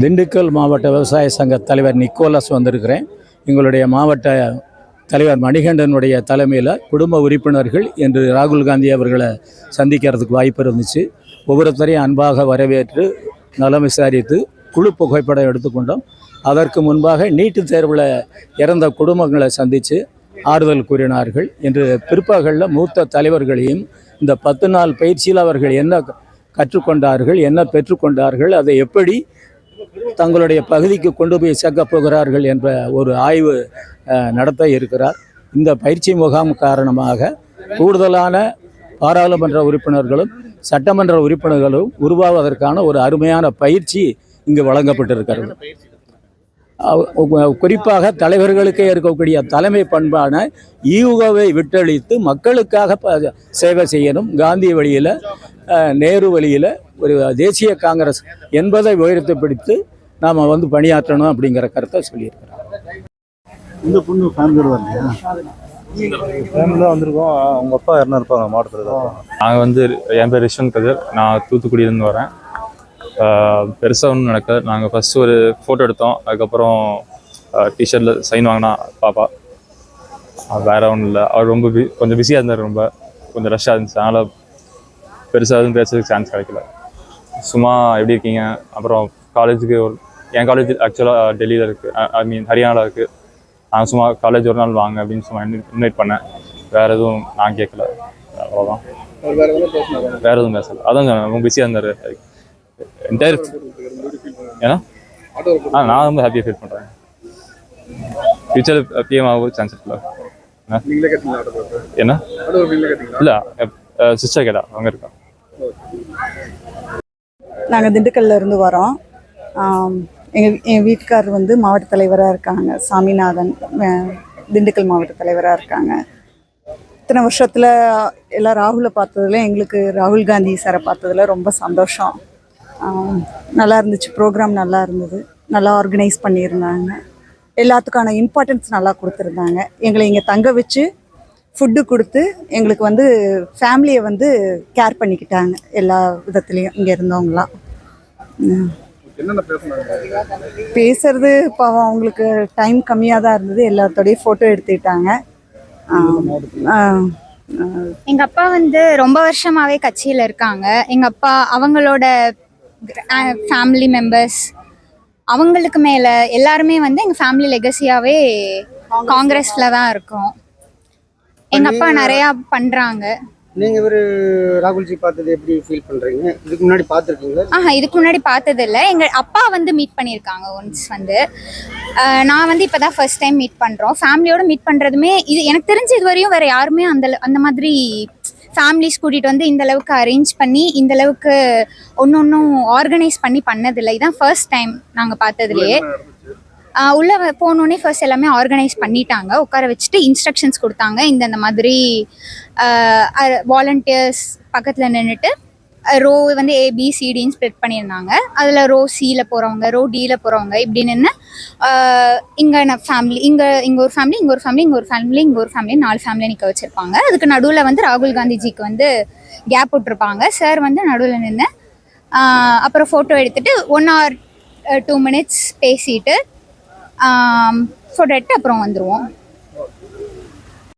திண்டுக்கல் மாவட்ட விவசாய சங்க தலைவர் நிக்கோலஸ் வந்திருக்கிறேன். எங்களுடைய மாவட்ட தலைவர் மணிகண்டனுடைய தலைமையில் குடும்ப உறுப்பினர்கள் என்று ராகுல் காந்தி அவர்களை சந்திக்கிறதுக்கு வாய்ப்பு இருந்துச்சு. ஒவ்வொருத்தரையும் அன்பாக வரவேற்று நலம் விசாரித்து குழு புகைப்படம் எடுத்துக்கொண்டோம். அதற்கு முன்பாக நீட்டுத் தேர்வில் இறந்த குடும்பங்களை சந்தித்து ஆறுதல் கூறினார்கள். என்று பிற்பகலில் மூத்த தலைவர்களையும் இந்த 10 நாள் பயிற்சியில் அவர்கள் என்ன கற்றுக்கொண்டார்கள், என்ன பெற்றுக்கொண்டார்கள், அதை எப்படி தங்களுடைய பகுதிக்கு கொண்டு போய் சேர்க்கப் போகிறார்கள் என்ற ஒரு ஆய்வு நடத்த இருக்கிறார். இந்த பயிற்சி முகாம் காரணமாக கூடுதலான பாராளுமன்ற உறுப்பினர்களும் சட்டமன்ற உறுப்பினர்களும் உருவாவதற்கான ஒரு அருமையான பயிற்சி இங்கு வழங்கப்பட்டிருக்கிறது. குறிப்பாக தலைவர்களுக்கே இருக்கக்கூடிய தலைமை பண்பான ஈகோவை விட்டழித்து மக்களுக்காக சேவை செய்யணும். காந்தி வழியில், நேரு வழியில் ஒரு தேசிய காங்கிரஸ் என்பதை உயர்த்தி பிடித்து நாம் பணியாற்றணும் அப்படிங்கிற கருத்தை சொல்லியிருக்கிறோம். இந்த பொண்ணு ஃபேமிலியோட வரலையா? ஃபேமிலியாக வந்திருக்கோம். அவங்க அப்பா யாருன்னா இருப்பாங்க மாவட்டத்தில் தான். நாங்கள் என் பேர் ரிஷ்வந்த் கதிர். நான் தூத்துக்குடியிலேருந்து வரேன். பெருசாக ஒன்றும் நடக்காது. நாங்கள் ஃபஸ்ட்டு ஒரு ஃபோட்டோ எடுத்தோம். அதுக்கப்புறம் டிஷர்ட்டில் சைன் வாங்கினா பாப்பா. வேறு ஒன்றும் இல்லை. அவர் ரொம்ப கொஞ்சம் பிஸியாக இருந்தார். ரொம்ப கொஞ்சம் ரஷ்ஷாக இருந்துச்சு. அதனால் பெருசாக எதுவும் பேசுறதுக்கு சான்ஸ் கிடைக்கல. சும்மா எப்படி இருக்கீங்க, அப்புறம் காலேஜுக்கு என் காலேஜ் ஆக்சுவலாக டெல்லியில் இருக்குது, ஹரியானாவில் இருக்குது. நான் சும்மா காலேஜ் ஒரு நாள் வாங்க அப்படின்னு சும்மா இன்வைட் பண்ணேன். வேறு எதுவும் நான் கேட்கல. அவ்வளோதான், வேறு எதுவும் பேசலை. அதான் ரொம்ப பிஸியாக இருந்தார். என்டையர் ஏன்னா நான் ரொம்ப ஹாப்பியாக ஃபீல் பண்ணுறேன். ஃபியூச்சர் பிஎம் ஆக சான்ஸ் இருக்குல்ல. என்ன இல்லை, சிஸ்டர் கேட்டா அவங்க இருக்கா. நாங்கள் திண்டுக்கல்ல இருந்து வரோம். எங்கள் வீட்டுக்காரர் மாவட்ட தலைவராக இருக்காங்க. சாமிநாதன் திண்டுக்கல் மாவட்ட தலைவராக இருக்காங்க. இத்தனை வருஷத்தில் எல்லாம் ராகுலை பார்த்ததில் எங்களுக்கு ராகுல் காந்தி சாரை பார்த்ததில் ரொம்ப சந்தோஷம். நல்லா இருந்துச்சு. ப்ரோக்ராம் நல்லா இருந்தது. நல்லா ஆர்கனைஸ் பண்ணியிருந்தாங்க. எல்லாத்துக்கான இம்பார்ட்டன்ஸ் நல்லா கொடுத்துருந்தாங்க. எங்களை இங்கே தங்க வச்சு ஃபுட்டு கொடுத்து எங்களுக்கு ஃபேமிலியை கேர் பண்ணிக்கிட்டாங்க எல்லா விதத்துலேயும். இங்கே இருந்தவங்களாம் பேசுறது பாவம் அவங்களுக்கு டைம் கம்மியாக தான் இருந்தது. எல்லாத்தோடையும் ஃபோட்டோ எடுத்துக்கிட்டாங்க. எங்கள் அப்பா ரொம்ப வருஷமாகவே கட்சியில் இருக்காங்க. எங்கள் அப்பா அவங்களோட ஃபேமிலி மெம்பர்ஸ் அவங்களுக்கு மேலே எல்லாருமே எங்கள் ஃபேமிலி லெகசியாகவே காங்கிரஸில் தான் இருக்கோம். எங்கள் அப்பா நிறையா பண்ணுறாங்க. நீங்கள் ஒரு ராகுல்ஜி பார்த்தது எப்படி ஃபீல் பண்ணுறீங்க? இதுக்கு முன்னாடி பார்த்துருக்கீங்களா? இதுக்கு முன்னாடி பார்த்ததில்ல. எங்கள் அப்பா மீட் பண்ணியிருக்காங்க ஒன்ஸ். நான் இப்போ தான் ஃபர்ஸ்ட் டைம் மீட் பண்ணுறோம். ஃபேமிலியோடு மீட் பண்ணுறதுமே இது எனக்கு தெரிஞ்சு இது வரையும் வேறு யாருமே அந்த மாதிரி ஃபேமிலிஸ் கூட்டிகிட்டு இந்த அளவுக்கு அரேஞ்ச் பண்ணி இந்த அளவுக்கு ஒன்றும் ஆர்கனைஸ் பண்ணதில்லை. இதுதான் ஃபர்ஸ்ட் டைம் நாங்கள் பார்த்ததுலேயே. உள்ளே போனோடனே ஃபர்ஸ்ட் எல்லாமே ஆர்கனைஸ் பண்ணிட்டாங்க. உட்கார வச்சுட்டு இன்ஸ்ட்ரக்ஷன்ஸ் கொடுத்தாங்க. இந்த மாதிரி வாலண்டியர்ஸ் பக்கத்தில் நின்றுட்டு ரோ ஏபிசிடின்னு ஸ்ப்ரெட் பண்ணியிருந்தாங்க. அதில் ரோ சியில் போகிறவங்க, ரோ டியில் போகிறவங்க இப்படி நின்று இங்கே ஃபேமிலி, இங்கே ஒரு ஃபேமிலி, இங்கே ஒரு ஃபேமிலி, இங்கே ஒரு ஃபேமிலி, இங்கே ஒரு ஃபேமிலி, 4 ஃபேமிலி நிற்க வச்சுருப்பாங்க. அதுக்கு நடுவில் ராகுல் காந்திஜிக்கு கேப் விட்டுருப்பாங்க. சார் நடுவில் நின்று அப்புறம் ஃபோட்டோ எடுத்துகிட்டு 1 or 2 minutes பேசிட்டு ஃபோட்டோ எடுத்து அப்புறம் வந்துடுவோம்.